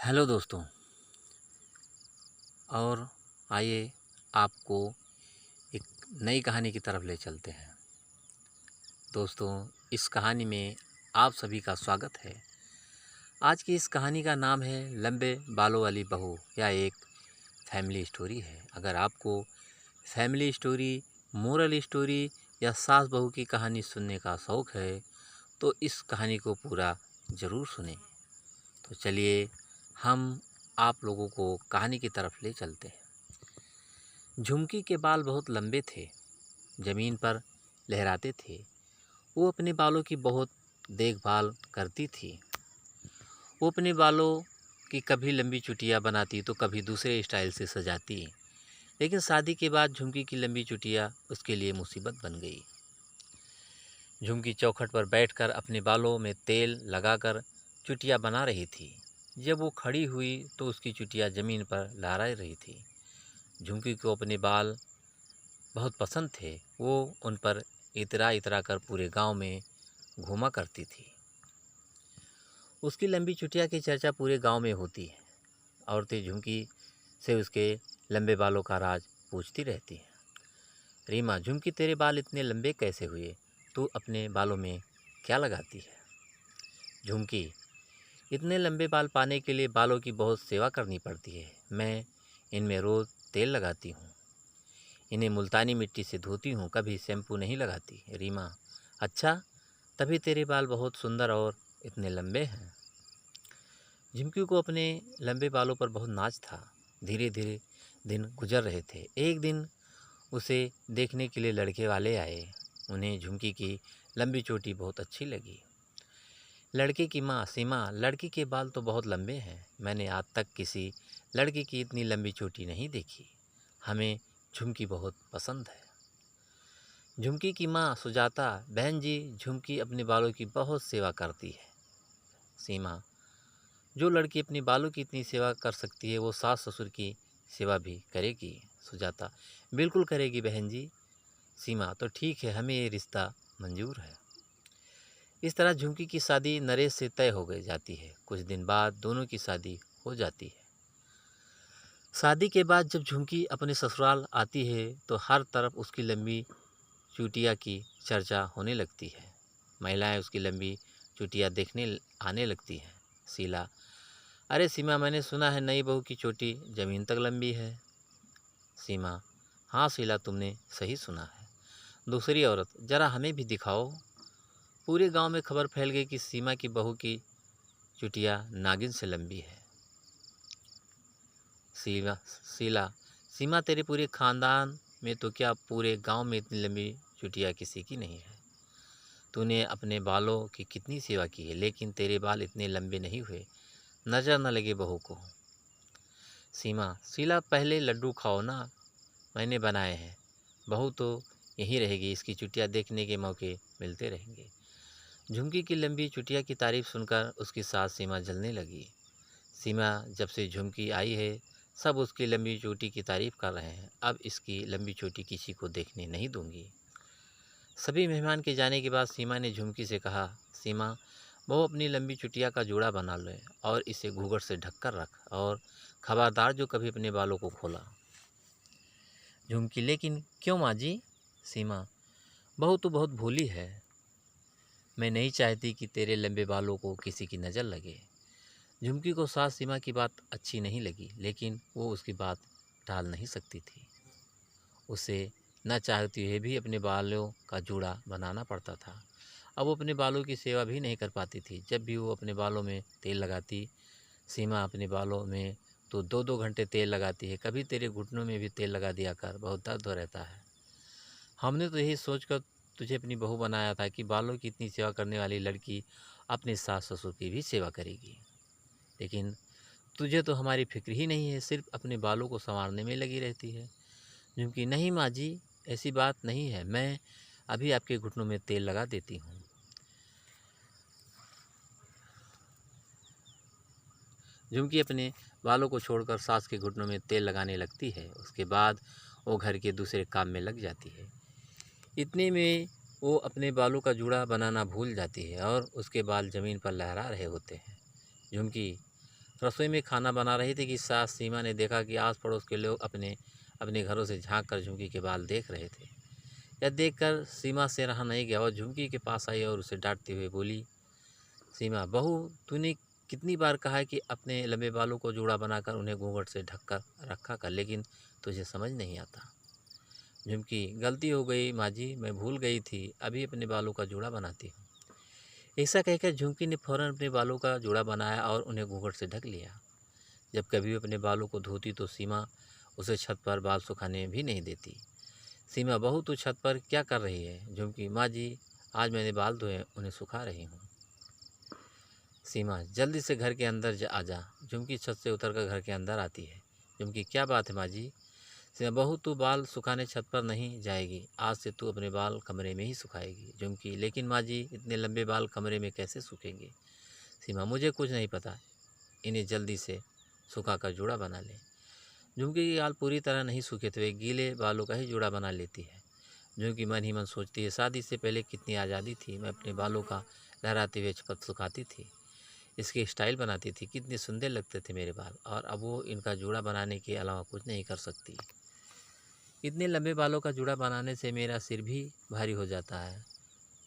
Hello दोस्तों। और आइए आपको एक नई कहानी की तरफ ले चलते हैं। दोस्तों, इस कहानी में आप सभी का स्वागत है। आज की इस कहानी का नाम है लंबे बालों वाली बहू। यह एक फैमिली स्टोरी है। अगर आपको फैमिली स्टोरी, मोरल स्टोरी या सास बहू की कहानी सुनने का शौक़ है तो इस कहानी को पूरा ज़रूर सुनें। तो चलिए हम आप लोगों को कहानी की तरफ ले चलते हैं। झुमकी के बाल बहुत लंबे थे, ज़मीन पर लहराते थे। वो अपने बालों की बहुत देखभाल करती थी। वो अपने बालों की कभी लंबी चुटिया बनाती तो कभी दूसरे स्टाइल से सजाती। लेकिन शादी के बाद झुमकी की लंबी चुटिया उसके लिए मुसीबत बन गई। झुमकी चौखट पर बैठकर अपने बालों में तेल लगाकर चुटिया बना रही थी। जब वो खड़ी हुई तो उसकी चुटिया ज़मीन पर लहरा रही थी। झुमकी को अपने बाल बहुत पसंद थे। वो उन पर इतरा इतरा कर पूरे गांव में घूमा करती थी। उसकी लंबी चुटिया की चर्चा पूरे गांव में होती है। औरतें झुमकी से उसके लंबे बालों का राज पूछती रहती हैं। रीमा, झुमकी तेरे बाल इतने लंबे कैसे हुए? तू अपने बालों में क्या लगाती है? झुमकी, इतने लंबे बाल पाने के लिए बालों की बहुत सेवा करनी पड़ती है। मैं इनमें रोज़ तेल लगाती हूँ, इन्हें मुल्तानी मिट्टी से धोती हूँ, कभी शैम्पू नहीं लगाती। रीमा, अच्छा, तभी तेरे बाल बहुत सुंदर और इतने लंबे हैं। झुमकी को अपने लंबे बालों पर बहुत नाज था। धीरे धीरे दिन गुजर रहे थे। एक दिन उसे देखने के लिए लड़के वाले आए। उन्हें झुमकी की लंबी चोटी बहुत अच्छी लगी। लड़के की माँ, सीमा, लड़की के बाल तो बहुत लंबे हैं। मैंने आज तक किसी लड़की की इतनी लंबी चोटी नहीं देखी। हमें झुमकी बहुत पसंद है। झुमकी की माँ, सुजाता, बहन जी, झुमकी अपने बालों की बहुत सेवा करती है। सीमा, जो लड़की अपने बालों की इतनी सेवा कर सकती है वो सास ससुर की सेवा भी करेगी। सुजाता, बिल्कुल करेगी बहन जी। सीमा, तो ठीक है, हमें ये रिश्ता मंजूर है। इस तरह झुमकी की शादी नरेश से तय हो गई जाती है। कुछ दिन बाद दोनों की शादी हो जाती है। शादी के बाद जब झुमकी अपने ससुराल आती है तो हर तरफ उसकी लंबी चुटिया की चर्चा होने लगती है। महिलाएं उसकी लंबी चुटिया देखने आने लगती हैं। शीला, अरे सीमा, मैंने सुना है नई बहू की चोटी ज़मीन तक लंबी है। सीमा, हाँ शीला, तुमने सही सुना है। दूसरी औरत, जरा हमें भी दिखाओ। पूरे गांव में खबर फैल गई कि सीमा की बहू की चुटिया नागिन से लंबी है। शीला, सीमा, तेरे पूरे खानदान में तो क्या पूरे गांव में इतनी लंबी चुटिया किसी की नहीं है। तूने अपने बालों की कितनी सेवा की है, लेकिन तेरे बाल इतने लंबे नहीं हुए, नज़र न लगे बहू को। सीमा, शीला, पहले लड्डू खाओ ना, मैंने बनाए हैं। बहू तो यहीं रहेगी, इसकी चुटिया देखने के मौके मिलते रहेंगे। झुमकी की लंबी चुटिया की तारीफ सुनकर उसकी सास सीमा जलने लगी। सीमा, जब से झुमकी आई है सब उसकी लंबी चोटी की तारीफ कर रहे हैं। अब इसकी लंबी चोटी किसी को देखने नहीं दूंगी। सभी मेहमान के जाने के बाद सीमा ने झुमकी से कहा, सीमा, वो अपनी लंबी चुटिया का जोड़ा बना ले और इसे घूंघट से ढककर रख, और खबरदार जो कभी अपने बालों को खोला। झुमकी, लेकिन क्यों माँ जी? सीमा, बहू तो बहुत भोली है, मैं नहीं चाहती कि तेरे लंबे बालों को किसी की नज़र लगे। झुमकी को सास सीमा की बात अच्छी नहीं लगी, लेकिन वो उसकी बात टाल नहीं सकती थी। उसे न चाहते हुए भी अपने बालों का जूड़ा बनाना पड़ता था। अब वो अपने बालों की सेवा भी नहीं कर पाती थी। जब भी वो अपने बालों में तेल लगाती, सीमा, अपने बालों में तो 2-2 घंटे तेल लगाती है, कभी तेरे घुटनों में भी तेल लगा दिया कर, बहुत दर्द हो रहता है। हमने तो यही सोचकर तुझे अपनी बहू बनाया था कि बालों की इतनी सेवा करने वाली लड़की अपने सास ससुर की भी सेवा करेगी, लेकिन तुझे तो हमारी फिक्र ही नहीं है, सिर्फ अपने बालों को संवारने में लगी रहती है। झुमकी, नहीं माँ जी, ऐसी बात नहीं है, मैं अभी आपके घुटनों में तेल लगा देती हूँ। झुमकी अपने बालों को छोड़कर सास के घुटनों में तेल लगाने लगती है। उसके बाद वो घर के दूसरे काम में लग जाती है। इतने में वो अपने बालों का जूड़ा बनाना भूल जाती है और उसके बाल ज़मीन पर लहरा रहे होते हैं। झुमकी, रसोई में खाना बना रही थी कि सास सीमा ने देखा कि आस पड़ोस के लोग अपने अपने घरों से झांक कर झुमकी के बाल देख रहे थे। यह देखकर सीमा से रहा नहीं गया और झुमकी के पास आई और उसे डांटते हुए बोली, सीमा बहू, तूने कितनी बार कहा है कि अपने लंबे बालों को जूड़ा बनाकर उन्हें घूंघट से ढक कर रखा कर, लेकिन तुझे समझ नहीं आता। झुमकी, गलती हो गई माँ जी, मैं भूल गई थी, अभी अपने बालों का जूड़ा बनाती हूँ। ऐसा कहकर झुमकी ने फौरन अपने बालों का जूड़ा बनाया और उन्हें घूंघट से ढक लिया। जब कभी भी अपने बालों को धोती तो सीमा उसे छत पर बाल सुखाने भी नहीं देती। सीमा बहू, तू छत पर क्या कर रही है? झुमकी, माँ जी, आज मैंने बाल धोए, उन्हें सुखा रही हूँ। सीमा, जल्दी से घर के अंदर आ जा। झुमकी छत से उतरकर घर के अंदर आती है। झुमकी, क्या बात है माँ जी? सीमा, बहू, तू बाल सुखाने छत पर नहीं जाएगी, आज से तू अपने बाल कमरे में ही सुखाएगी। झुमकी, लेकिन माँ जी, इतने लंबे बाल कमरे में कैसे सूखेंगे? सीमा, मुझे कुछ नहीं पता, इन्हें जल्दी से सुखाकर जूड़ा बना ले। झुमकी के बाल पूरी तरह नहीं सूखे थे, वे गीले बालों का ही जूड़ा बना लेती है। झुमकी मन ही मन सोचती है, शादी से पहले कितनी आज़ादी थी, मैं अपने बालों का लहराते हुए छत सुखाती थी, इसकी स्टाइल बनाती थी, कितने सुंदर लगते थे मेरे बाल, और अब वो इनका जूड़ा बनाने के अलावा कुछ नहीं कर सकती। इतने लंबे बालों का जूड़ा बनाने से मेरा सिर भी भारी हो जाता है,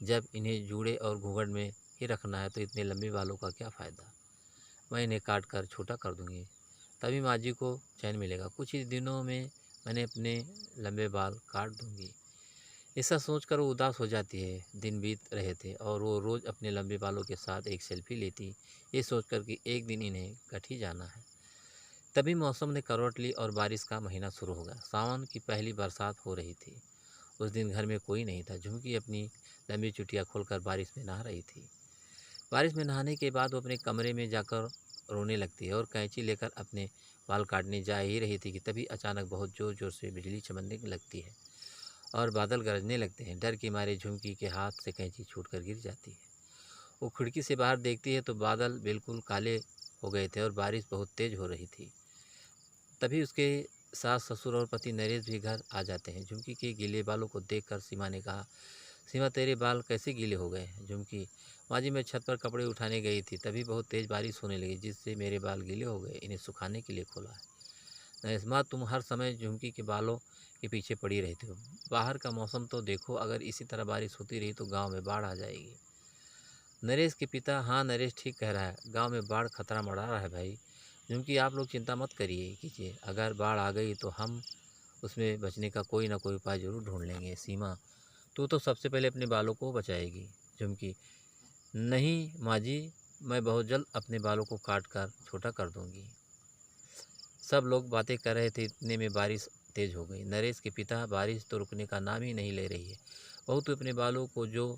जब इन्हें जूड़े और घूंघट में ही रखना है तो इतने लंबे बालों का क्या फ़ायदा। मैं इन्हें काट कर छोटा कर दूंगी, तभी माँ जी को चैन मिलेगा। कुछ ही दिनों में मैंने अपने लंबे बाल काट दूंगी। ऐसा सोचकर वो उदास हो जाती है। दिन बीत रहे थे और वो रोज़ अपने लंबे बालों के साथ एक सेल्फी लेती, ये सोचकर कि एक दिन इन्हें कट ही जाना है। तभी मौसम ने करवट ली और बारिश का महीना शुरू हो गया। सावन की पहली बरसात हो रही थी। उस दिन घर में कोई नहीं था। झुमकी अपनी लंबी चुटिया खोलकर बारिश में नहा रही थी। बारिश में नहाने के बाद वो अपने कमरे में जाकर रोने लगती है और कैंची लेकर अपने बाल काटने जा ही रही थी कि तभी अचानक बहुत ज़ोर ज़ोर से बिजली चमकने लगती है और बादल गरजने लगते हैं। डर के मारे झुमकी के हाथ से कैंची छूटकर गिर जाती है। वो खिड़की से बाहर देखती है तो बादल बिल्कुल काले हो गए थे और बारिश बहुत तेज़ हो रही थी। तभी उसके सास ससुर और पति नरेश भी घर आ जाते हैं। झुमकी के गीले बालों को देखकर सीमा ने कहा, सीमा, तेरे बाल कैसे गीले हो गए? झुमकी, माँ जी, मैं छत पर कपड़े उठाने गई थी, तभी बहुत तेज़ बारिश होने लगी, जिससे मेरे बाल गीले हो गए, इन्हें सुखाने के लिए खोला है। नरेश, माँ, तुम हर समय झुमकी के बालों के पीछे पड़ी रहती हो, बाहर का मौसम तो देखो, अगर इसी तरह बारिश होती रही तो गाँव में बाढ़ आ जाएगी। नरेश के पिता, हाँ नरेश ठीक कह रहा है, गांव में बाढ़ खतरा मंडरा रहा है भाई। क्योंकि आप लोग चिंता मत कीजिए, अगर बाढ़ आ गई तो हम उसमें बचने का कोई ना कोई उपाय जरूर ढूंढ लेंगे। सीमा, तू तो सबसे पहले अपने बालों को बचाएगी। झुमकी, नहीं माँ जी, मैं बहुत जल्द अपने बालों को काट कर छोटा कर दूंगी। सब लोग बातें कर रहे थे, इतने में बारिश तेज हो गई। नरेश के पिता, बारिश तो रुकने का नाम ही नहीं ले रही है, बहू तो अपने बालों को जो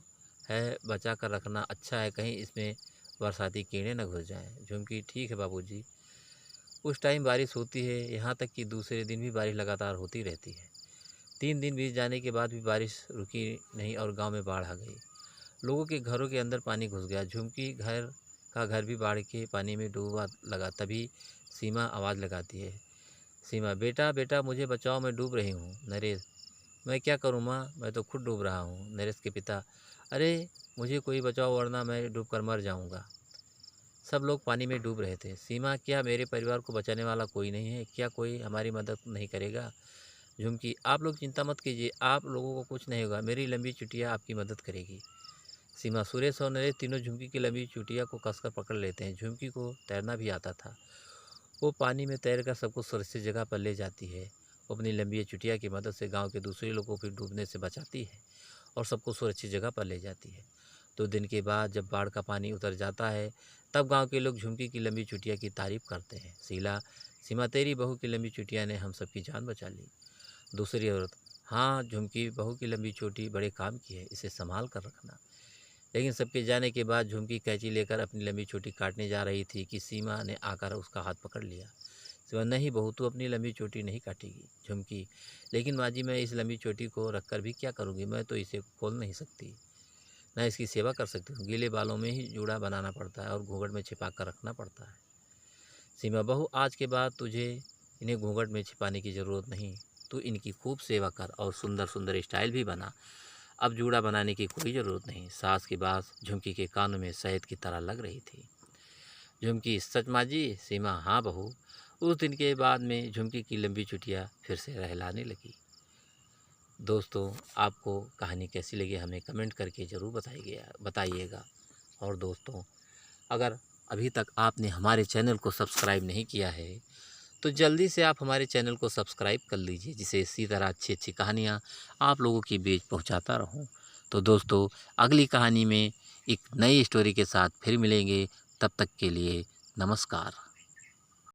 है बचा कर रखना, अच्छा है कहीं इसमें बरसाती कीड़े न घुस जाएं। झुमकी, ठीक है बाबूजी। उस टाइम बारिश होती है, यहाँ तक कि दूसरे दिन भी बारिश लगातार होती रहती है। 3 दिन बीत जाने के बाद भी बारिश रुकी नहीं और गांव में बाढ़ आ गई। लोगों के घरों के अंदर पानी घुस गया। झुमकी घर भी बाढ़ के पानी में डूबा लगा। तभी सीमा आवाज़ लगाती है, सीमा, बेटा बेटा मुझे बचाओ, मैं डूब रही हूँ। नरेश, मैं क्या करूँ माँ, मैं तो खुद डूब रहा हूँ। नरेश के पिता, अरे मुझे कोई बचाओ वरना मैं डूबकर मर जाऊँगा। सब लोग पानी में डूब रहे थे। सीमा, क्या मेरे परिवार को बचाने वाला कोई नहीं है? क्या कोई हमारी मदद नहीं करेगा? झुमकी, आप लोग चिंता मत कीजिए, आप लोगों को कुछ नहीं होगा, मेरी लंबी चुटिया आपकी मदद करेगी। सीमा, सुरेश और नरेश तीनों झुमकी की लंबी चुटिया को कसकर पकड़ लेते हैं। झुमकी को तैरना भी आता था। वो पानी में तैरकर सबको सुरक्षित जगह पर ले जाती है। वो अपनी लंबी चुटिया की मदद से गांव के दूसरे लोगों को भी डूबने से बचाती है और सबको सुरक्षित जगह पर ले जाती है। 2 दिन के बाद जब बाढ़ का पानी उतर जाता है, तब गांव के लोग झुमकी की लंबी चुटिया की तारीफ करते हैं। सीमा, तेरी बहू की लंबी चुटिया ने हम सबकी जान बचा ली। दूसरी औरत, हाँ झुमकी, बहू की लंबी चोटी बड़े काम की है, इसे संभाल कर रखना। लेकिन सबके जाने के बाद झुमकी कैंची लेकर अपनी लंबी चोटी काटने जा रही थी कि सीमा ने आकर उसका हाथ पकड़ लिया। सीमा, नहीं बहू, तू अपनी लंबी चोटी नहीं काटेगी। झुमकी, लेकिन माँ जी, मैं इस लंबी चोटी को रखकर भी क्या करूँगी, मैं तो इसे खोल नहीं सकती, ना इसकी सेवा कर सकती हूँ। गीले बालों में ही जूड़ा बनाना पड़ता है और घूंघट में छिपा कर रखना पड़ता है। सीमा, बहू, आज के बाद तुझे इन्हें घूंघट में छिपाने की ज़रूरत नहीं, तू इनकी खूब सेवा कर और सुंदर सुंदर स्टाइल भी बना, अब जूड़ा बनाने की कोई ज़रूरत नहीं। सास की बात झुमकी के कानों में शहद की तरह लग रही थी। झुमकी सच माँ जी, सीमा हाँ बहू। उस दिन के बाद में झुमकी की लंबी चुटिया फिर से रहलाने लगी। दोस्तों, आपको कहानी कैसी लगी हमें कमेंट करके ज़रूर बताइएगा। और दोस्तों, अगर अभी तक आपने हमारे चैनल को सब्सक्राइब नहीं किया है तो जल्दी से आप हमारे चैनल को सब्सक्राइब कर लीजिए, जिससे इसी तरह अच्छी अच्छी कहानियाँ आप लोगों के बीच पहुंचाता रहूं। तो दोस्तों, अगली कहानी में एक नई स्टोरी के साथ फिर मिलेंगे। तब तक के लिए नमस्कार।